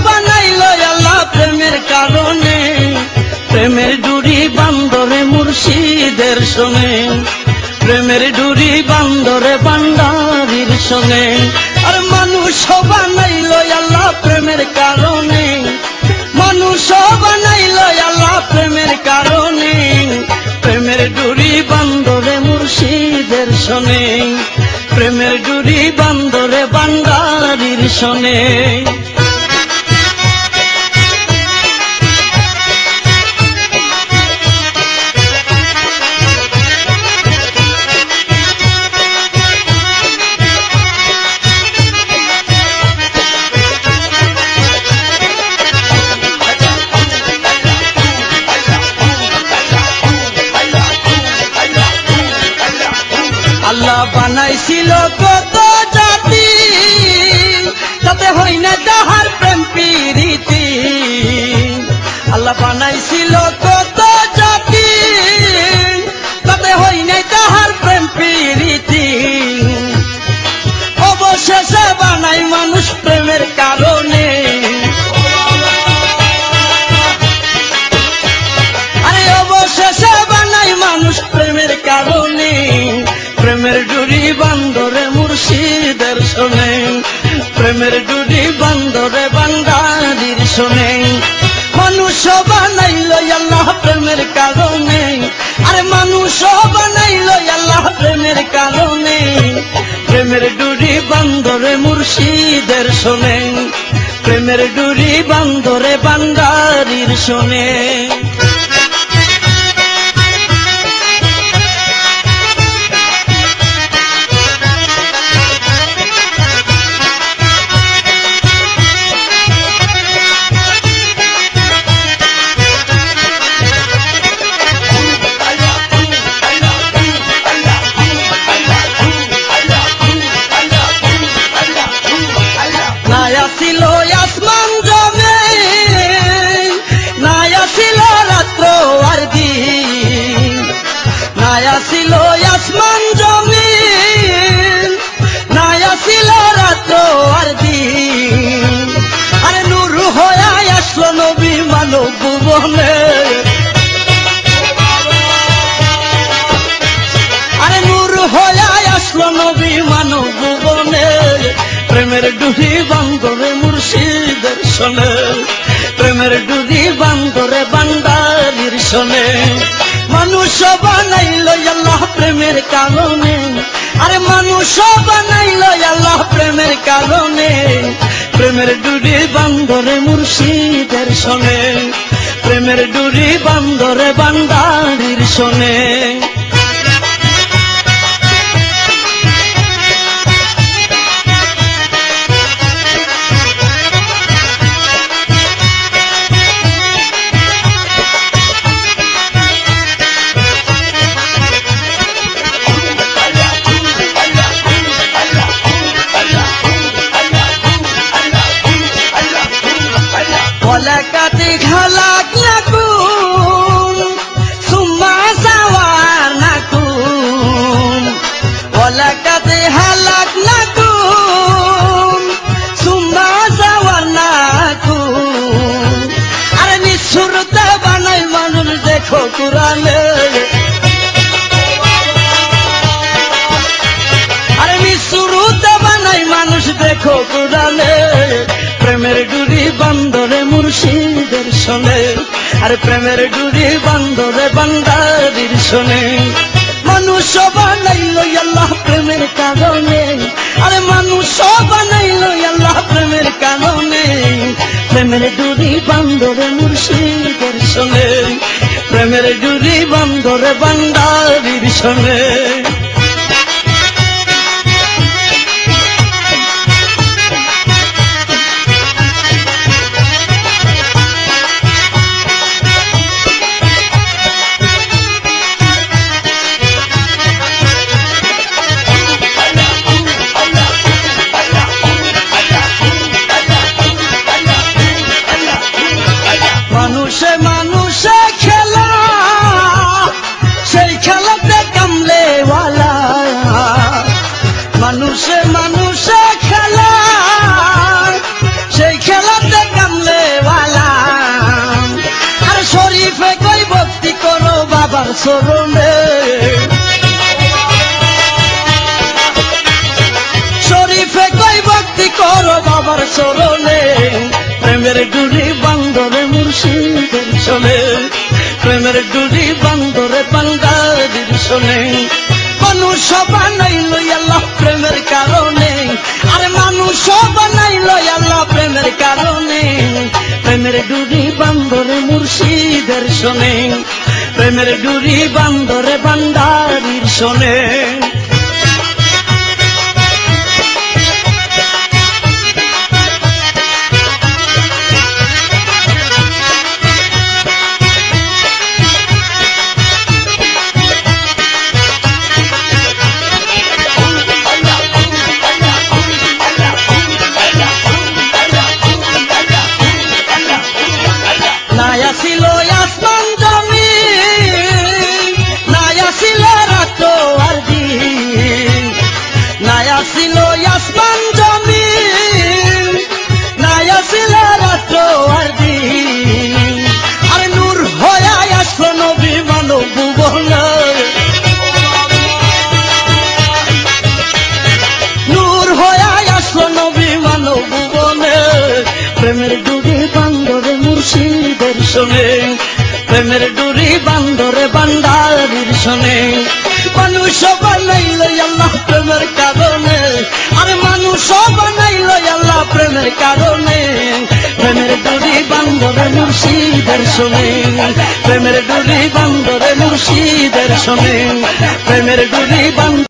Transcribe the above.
বানাইল আল্লাহ প্রেমের কারণে, প্রেমের ডুরি বান্দরে মুর্শিদের সঙ্গে, প্রেমের ডুরি বান্দরে বান্দারির সঙ্গে। আর মানুষ বানাইল আল্লাহ প্রেমের কারণে, মানুষ বানাইল আল্লাহ প্রেমের কারণে, প্রেমের ডুরি বান্দরে মুর্শিদের সঙ্গে, প্রেমের ডুরি বান্দরে বান্দারির সঙ্গে। আল্লাহ বানাইছিল কত জাতি, তাতে হই না তাহার প্রেম প্রীতি। আল্লাহ বানাইছিল কত জাতি, তাতে হই নাই তাহার প্রেম প্রীতি। অবশেষে বানাই মানুষ প্রেমের কারণে, আরে অবশেষে বানাই মানুষ প্রেমের কারণে, প্রেমের ডুরি বান্দরে মুর্শিদের শোনে, প্রেমের ডুরি বান্দরে বান্দারির শোনে। মানুষ বানাইল আল্লাহ প্রেমের কারণে, আরে মানুষ বানাইল আল্লাহ প্রেমের কারণে, প্রেমের ডুরি বান্দরে মুর্শিদের শোনে, প্রেমের ডুরি বান্দরে বান্দারির শোনে। ছিল আসমান জমিন, নায়া ছিল রাত্র আর দিন, নায়া ছিল আসমান জমিন, নায়া ছিল রাত্র আর দিন। আরে নূর হয়ে আসলো নবী মানব ভুবনে, আরে নূর হয়ে আসলো নবী মানব ভুবনে, প্রেমের ডুরি বান্দরে মুর্শিদের শোনে, প্রেমের ডুরি বান্দরে বান্দারির শোনে। মানুষ বানাইল আল্লাহ প্রেমের কারণে, আরে মানুষ বানাইল আল্লাহ প্রেমের কারণে, প্রেমের ডুরি বান্দরে মুর্শিদের শোনে, প্রেমের ডুরি বান্দরে বান্দারির শোনে। Walakati halak nakum, summa sawar nakum. Walakati halak nakum, summa sawar nakum. Are nisurta banai manus dekho Qur'ane, are nisurta banai manus dekho Qur'ane. প্রেমের ডুরি বান্দরে মুর্শিদের শোনে, আর প্রেমের ডুরি বান্দরে বান্দারির শোনে। মানুষ বানাইল আল্লাহ প্রেমের কারণে, আরে মানুষ বানাইল আল্লাহ প্রেমের কারণে, প্রেমের ডুরি বান্দরে মুর্শিদের শোনে, প্রেমের ডুরি বান্দরে বান্দারির শোনে। মানুষে মানুষে খেলা, সেই খেলাতে কামলেওয়ালা, মানুষে মানুষে খেলা, সেই খেলাতে চরণে শরীফে কই ভক্তি করো বাবার চরণে প্রেমের ডুরি বান্দরে মুর্শিদের শোনে প্রেমের ডুরি বান্দরে বান্দারির শোনে মানুষ বানাইল আল্লাহ প্রেমের কারণে আরে মানুষ বানাইল আল্লাহ প্রেমের কারণে প্রেমের ডুরি বান্দরে মুর্শিদের শোনে প্রেমের ডুরি বান্দরে বান্দারির শোনে নায়া ছিল আসমান জমিন নায়া ছিল রাত আর দিন নায়া ছিল আসমান জমিন নায়া ছিল রাত আর দিন আর নূর হয়ে আসলো নবী মানব ভুবনে নূর হয়ে আসলো নবী মানব ভুবনে প্রেমের ডুরি বান্দরে মুর্শিদের শোনে প্রেমের ডুরি বান্দরে বান্দারির শোনে মানুষ বানাইল আল্লাহ প্রেমের কারণে আরে মানুষ বানাইল আল্লাহ প্রেমের কারণে প্রেমের ডুরি বান্দরে মুর্শিদের শোনে প্রেমের ডুরি বান্দরে মুর্শিদের শোনে প্রেমের ডুরি বান্দরে